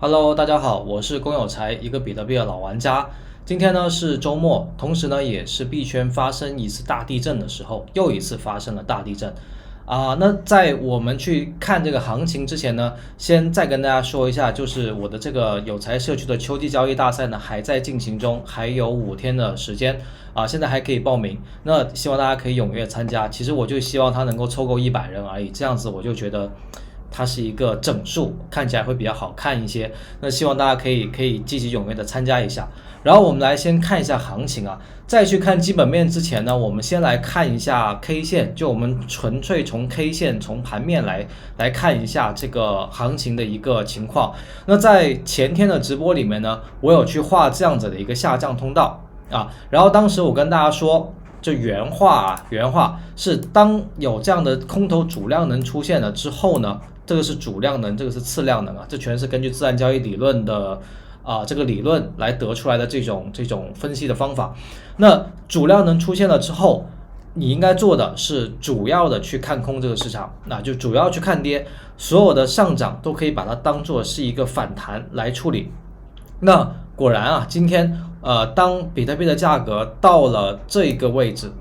Hello，大家好，我是龚有才，一个比特币的老玩家。今天呢是周末，同时呢也是币圈发生一次大地震的时候，又一次发生了大地震。那在我们去看这个行情之前呢，先再跟大家说一下，就是我的这个有才社区的秋季交易大赛呢还在进行中，还有5天的时间现在还可以报名。那希望大家可以踊跃参加。其实我就希望它能够凑够100人而已，这样子我就觉得它是一个整数，看起来会比较好看一些。那希望大家可以积极踊跃的参加一下。然后我们来先看一下行情在去看基本面之前呢，我们先来看一下 K 线，就我们纯粹从 K 线从盘面来看一下这个行情的一个情况。那在前天的直播里面呢，我有去画这样子的一个下降通道然后当时我跟大家说，这原话是当有这样的空头主量能出现了之后呢，这个是主量能，这个是次量能这全是根据自然交易理论的这个理论来得出来的这种分析的方法。那主量能出现了之后，你应该做的是主要的去看空这个市场，那就主要去看跌，所有的上涨都可以把它当做是一个反弹来处理。那果然今天当比特币的价格到了这个位置，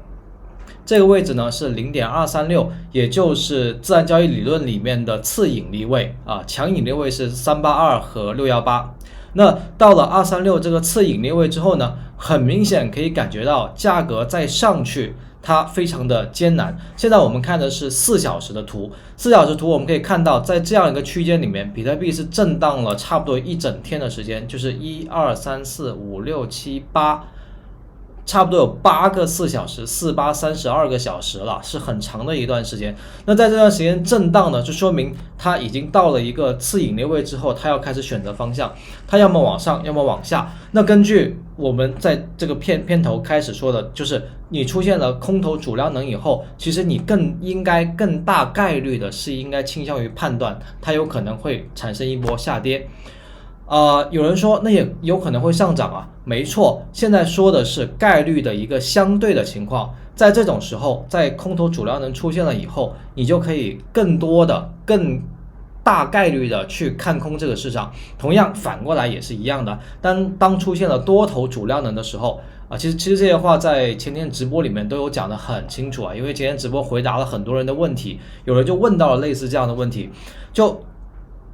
这个位置呢是 0.236， 也就是自然交易理论里面的次引力位强引力位是382和618。那到了236这个次引力位之后呢，很明显可以感觉到价格再上去它非常的艰难。现在我们看的是4小时的图，4小时图我们可以看到，在这样一个区间里面，比特币是震荡了差不多一整天的时间，就是1、2、3、4、5、6、7、8，差不多有8个4小时，4、8、32个小时了，是很长的一段时间。那在这段时间震荡呢，就说明它已经到了一个次引力位之后，它要开始选择方向，它要么往上，要么往下。那根据我们在这个片头开始说的，就是你出现了空头主量能以后，其实你应该更大概率的是应该倾向于判断它有可能会产生一波下跌。有人说那也有可能会上涨没错，现在说的是概率的一个相对的情况。在这种时候，在空头主量能出现了以后，你就可以更大概率的去看空这个市场。同样反过来也是一样的，当出现了多头主量能的时候其实这些话在前天直播里面都有讲得很清楚因为前天直播回答了很多人的问题，有人就问到了类似这样的问题，就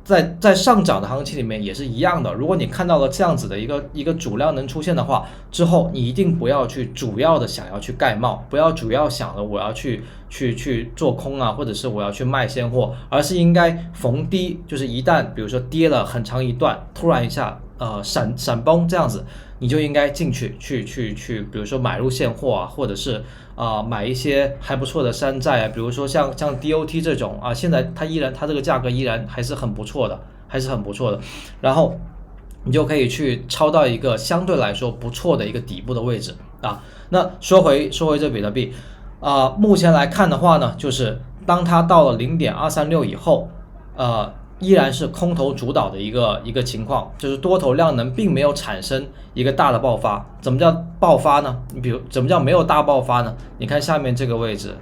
在上涨的行情里面也是一样的。如果你看到了这样子的一个主量能出现的话，之后你一定不要去主要的想要去盖帽，不要主要想了我要去做空或者是我要去卖现货，而是应该逢低，就是一旦比如说跌了很长一段，突然一下闪崩这样子，你就应该进去比如说买入现货或者是买一些还不错的山寨比如说像 DOT 这种现在它这个价格依然还是很不错的，然后你就可以去抄到一个相对来说不错的一个底部的位置那说回这比特币目前来看的话呢，就是当它到了 0.236 以后依然是空头主导的一个情况，就是多头量能并没有产生一个大的爆发。怎么叫爆发呢？你比如怎么叫没有大爆发呢？你看下面这个位置，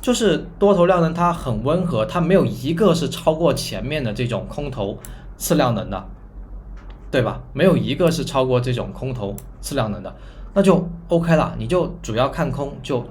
就是多头量能它很温和，它没有一个是超过前面的这种空头次量能的，对吧？没有一个是超过这种空头次量能的，那就 OK 了，你就主要看空，就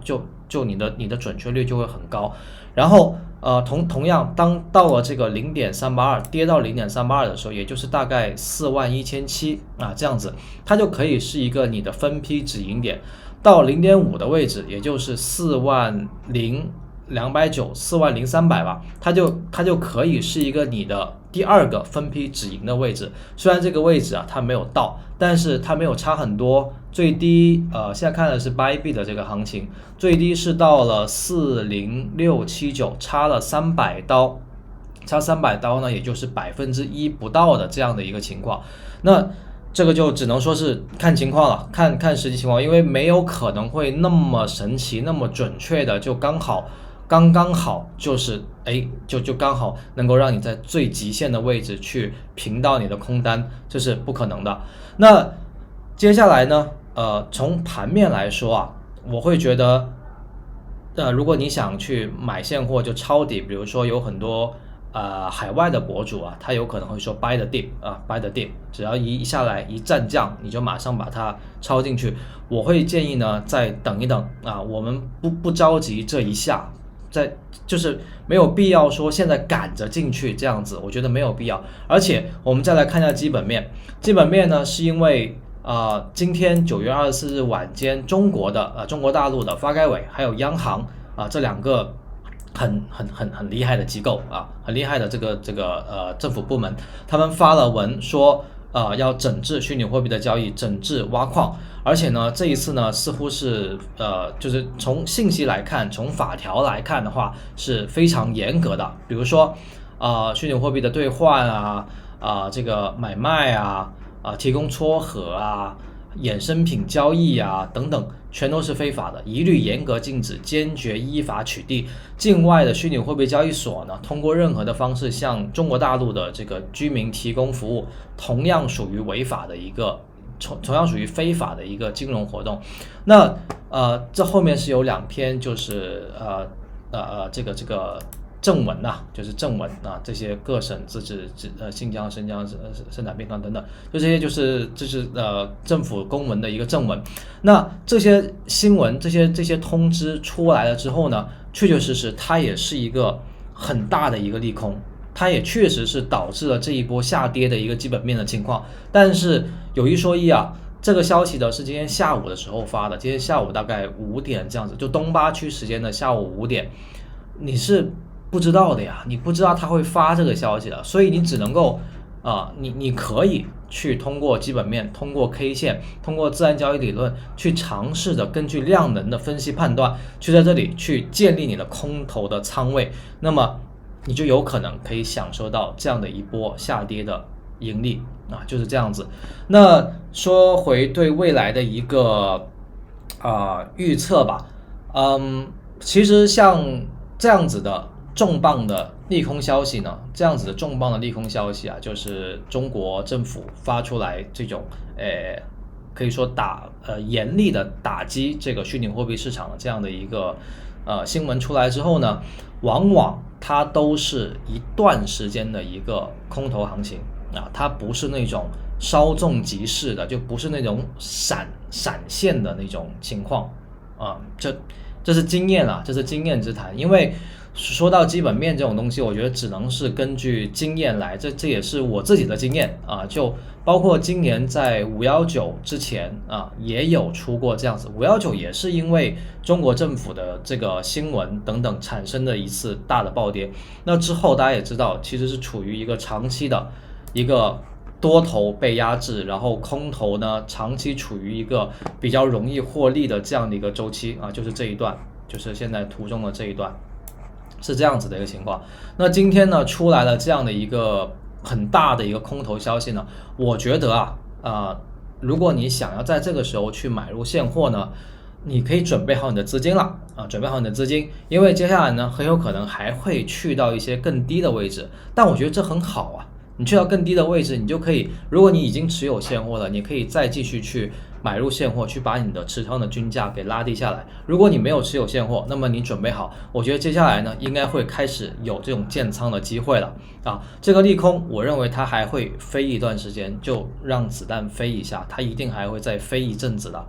你的准确率就会很高。然后同样当到了这个 0.382 跌到 0.382 的时候，也就是大概41700这样子，它就可以是一个你的分批止盈点。到 0.5 的位置，也就是40290 40300吧，它就可以是一个你的第二个分批止盈的位置。虽然这个位置它没有到，但是它没有差很多，最低现在看的是 Bybit 的这个行情，最低是到了40679，差了300刀，差300刀呢，也就是1%不到的这样的一个情况。那这个就只能说是看情况了，看实际情况，因为没有可能会那么神奇那么准确的就刚好就是就刚好能够让你在最极限的位置去平到你的空单，这是不可能的。那接下来呢从盘面来说我会觉得如果你想去买现货就抄底，比如说有很多海外的博主啊，他有可能会说 buy the dip 啊，buy the dip， 只要一下来一战将，你就马上把它抄进去。我会建议呢，再等一等啊，我们不着急这一下，就是没有必要说现在赶着进去这样子，我觉得没有必要。而且我们再来看一下基本面，基本面呢是因为今天9月24日晚间，中国大陆的发改委还有央行这两个很厉害的机构很厉害的这个政府部门，他们发了文说要整治虚拟货币的交易，整治挖矿。而且呢，这一次呢，似乎是就是从信息来看，从法条来看的话，是非常严格的。比如说虚拟货币的兑换这个买卖提供撮合衍生品交易等等，全都是非法的，一律严格禁止，坚决依法取缔。境外的虚拟货币交易所呢，通过任何的方式向中国大陆的这个居民提供服务，同样属于违法的同样属于非法的一个金融活动。那这后面是有2篇，就是这个正文就是正文这些各省自治新疆、新疆、生产边疆等等，就这些就是政府公文的一个正文。那这些新闻、这些通知出来了之后呢，确确实实它也是一个很大的一个利空，它也确实是导致了这一波下跌的一个基本面的情况。但是有一说一这个消息呢是今天下午的时候发的，今天下午大概5点这样子，就东八区时间的下午5点，你是不知道的呀，你不知道他会发这个消息的，所以你只能够你可以去通过基本面，通过 K 线，通过自然交易理论去尝试着根据量能的分析判断，去在这里去建立你的空头的仓位，那么你就有可能可以享受到这样的一波下跌的盈利就是这样子。那说回对未来的一个预测吧，其实像这样子的重磅的利空消息呢，就是中国政府发出来这种可以说严厉的打击这个虚拟货币市场的这样的一个新闻出来之后呢，往往它都是一段时间的一个空头行情它不是那种稍纵即逝的，就不是那种闪现的那种情况这是经验这是经验之谈。因为说到基本面这种东西，我觉得只能是根据经验来，这也是我自己的经验就包括今年在519之前也有出过这样子，519也是因为中国政府的这个新闻等等产生的一次大的暴跌。那之后大家也知道，其实是处于一个长期的一个多头被压制，然后空头呢长期处于一个比较容易获利的这样的一个周期就是这一段，就是现在图中的这一段，是这样子的一个情况。那今天呢出来了这样的一个很大的一个空头消息呢，我觉得如果你想要在这个时候去买入现货呢，你可以准备好你的资金了准备好你的资金，因为接下来呢很有可能还会去到一些更低的位置，但我觉得这很好你去到更低的位置，你就可以，如果你已经持有现货了，你可以再继续去买入现货，去把你的持仓的均价给拉低下来。如果你没有持有现货，那么你准备好，我觉得接下来呢应该会开始有这种建仓的机会了这个利空我认为它还会飞一段时间，就让子弹飞一下，它一定还会再飞一阵子的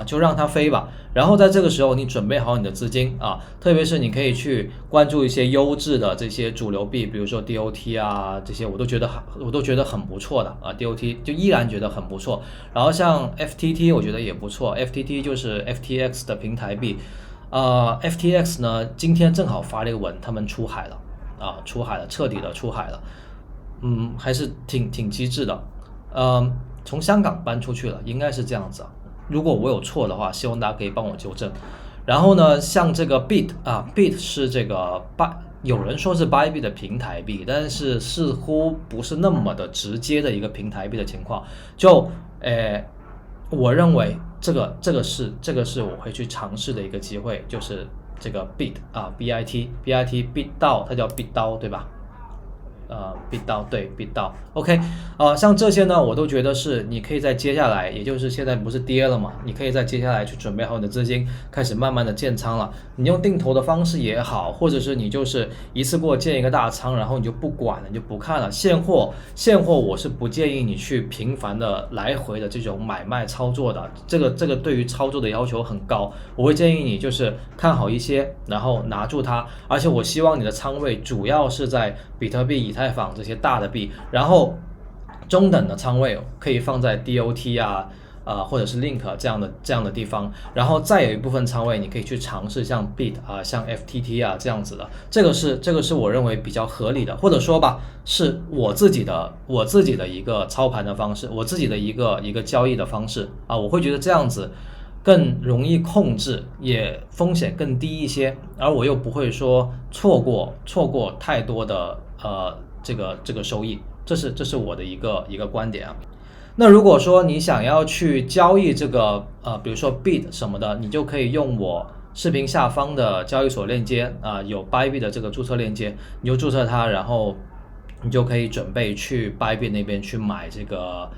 就让它飞吧。然后在这个时候你准备好你的资金特别是你可以去关注一些优质的这些主流币，比如说 DOT 这些我都觉得很不错的DOT 就依然觉得很不错。然后像 FTT 我觉得也不错， FTT 就是 FTX 的平台币FTX 呢今天正好发了一个文，他们出海了彻底的出海了还是挺机智的从香港搬出去了，应该是这样子如果我有错的话，希望大家可以帮我纠正。然后呢，像这个 Bit 是这个有人说是 Bybit 的平台币，但是似乎不是那么的直接的一个平台币的情况。就我认为这个是我会去尝试的一个机会，就是这个 Bit BIT 币刀，它叫币刀对吧？ BitDAO，对 BitDAO，OK，像这些呢，我都觉得是你可以在接下来，也就是现在不是跌了嘛，你可以在接下来去准备好你的资金，开始慢慢的建仓了。你用定投的方式也好，或者是你就是一次给我建一个大仓，然后你就不管了，你就不看了。现货我是不建议你去频繁的来回的这种买卖操作的，这个对于操作的要求很高，我会建议你就是看好一些，然后拿住它，而且我希望你的仓位主要是在比特币、以太坊这些大的币，然后中等的仓位可以放在 DOT 或者是 Link 这样的地方，然后再有一部分仓位你可以去尝试像 Bit 像 FTT 这样子的，这个是我认为比较合理的，或者说吧，是我自己的一个操盘的方式，我自己的一个交易的方式我会觉得这样子更容易控制，也风险更低一些，而我又不会说错过太多的这个收益，这是我的一个观点那如果说你想要去交易这个比如说 Bit 什么的，你就可以用我视频下方的交易所链接有 Bybit 的这个注册链接，你就注册它，然后你就可以准备去 Bybit 那边去买这个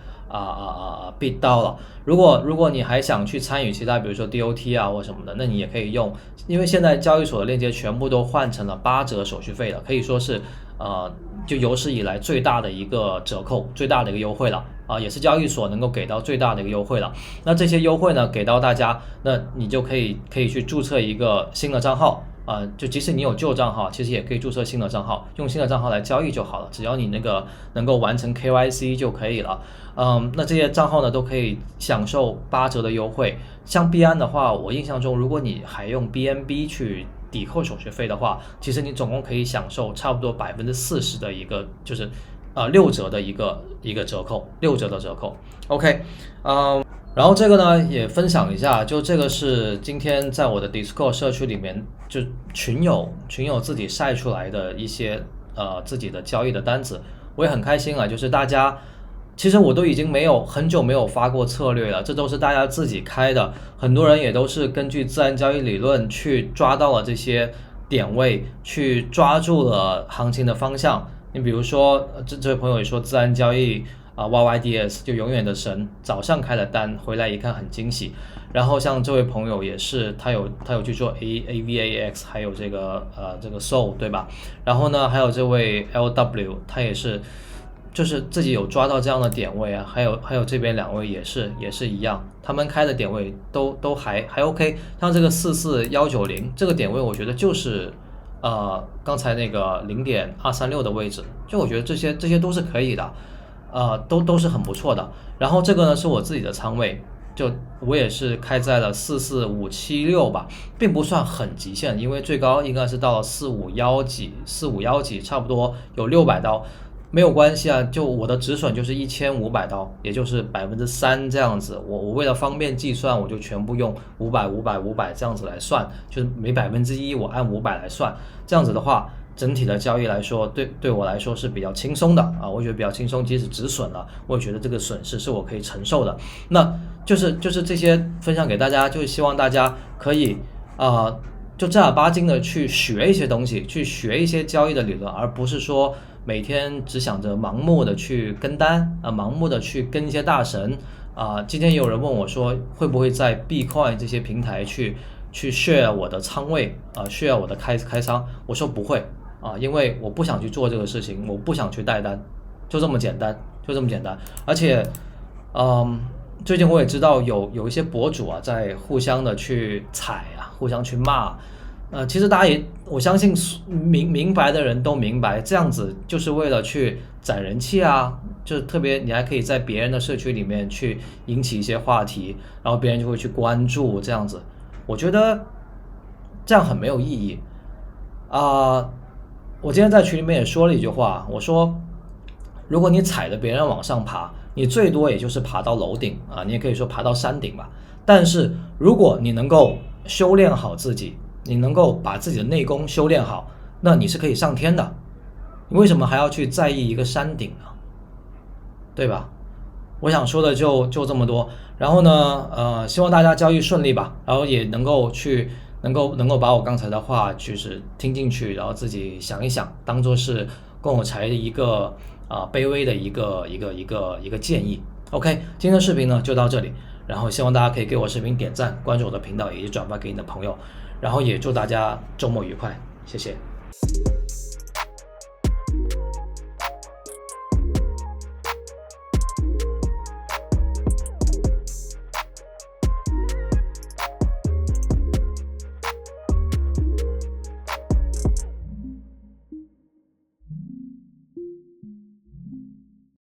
BitDAO 了。如果你还想去参与其他，比如说 DOT 或什么的，那你也可以用，因为现在交易所的链接全部都换成了8折手续费了，可以说是就有史以来最大的一个折扣，最大的一个优惠了也是交易所能够给到最大的一个优惠了。那这些优惠呢给到大家，那你就可以去注册一个新的账号就即使你有旧账号，其实也可以注册新的账号，用新的账号来交易就好了，只要你那个能够完成 KYC 就可以了。那这些账号呢都可以享受8折的优惠。像币安的话，我印象中如果你还用 BNB 去抵扣手续费的话，其实你总共可以享受差不多40%的一个就是6折的一个折扣，6折的折扣。OK，然后这个呢也分享一下，就这个是今天在我的 Discord 社区里面，就群友自己晒出来的一些自己的交易的单子，我也很开心就是大家其实我都已经很久没有发过策略了，这都是大家自己开的，很多人也都是根据自然交易理论去抓到了这些点位，去抓住了行情的方向。你比如说这位朋友也说自然交易YYDS 就永远的神，早上开了单回来一看很惊喜。然后像这位朋友也是他有去做 AVAX 还有这个Soul 对吧，然后呢还有这位 LW 他也是就是自己有抓到这样的点位还有这边2位也是一样，他们开的点位都还 OK。像这个44190这个点位我觉得就是刚才那个 0.236 的位置，就我觉得这些都是可以的都是很不错的。然后这个呢是我自己的仓位，就我也是开在了44576吧，并不算很极限，因为最高应该是到了451几差不多有600刀，没有关系就我的止损就是1500刀，也就是3%这样子。我为了方便计算，我就全部用500这样子来算，就是每1%我按500来算，这样子的话整体的交易来说对我来说是比较轻松的我觉得比较轻松，即使止损了我也觉得这个损失是我可以承受的。那就是这些分享给大家，就是希望大家可以就正儿八经的去学一些东西，去学一些交易的理论，而不是说每天只想着盲目的去跟单盲目的去跟一些大神今天也有人问我说会不会在 Bitcoin 这些平台去 share 我的仓位share 我的开仓，我说不会因为我不想去做这个事情，我不想去带单，就这么简单。而且最近我也知道有一些博主在互相的去踩互相去骂其实大家我相信明白的人都明白，这样子就是为了去攒人气就特别你还可以在别人的社区里面去引起一些话题，然后别人就会去关注这样子，我觉得这样很没有意义我今天在群里面也说了一句话，我说如果你踩着别人往上爬，你最多也就是爬到楼顶你也可以说爬到山顶吧，但是如果你能够修炼好自己，你能够把自己的内功修炼好，那你是可以上天的，你为什么还要去在意一个山顶呢？对吧？我想说的就这么多。然后呢希望大家交易顺利吧，然后也能够去能够把我刚才的话就是听进去，然后自己想一想，当做是龚有才的一个卑微的一个建议。OK，今天的视频呢就到这里，然后希望大家可以给我视频点赞、关注我的频道以及转发给你的朋友，然后也祝大家周末愉快，谢谢。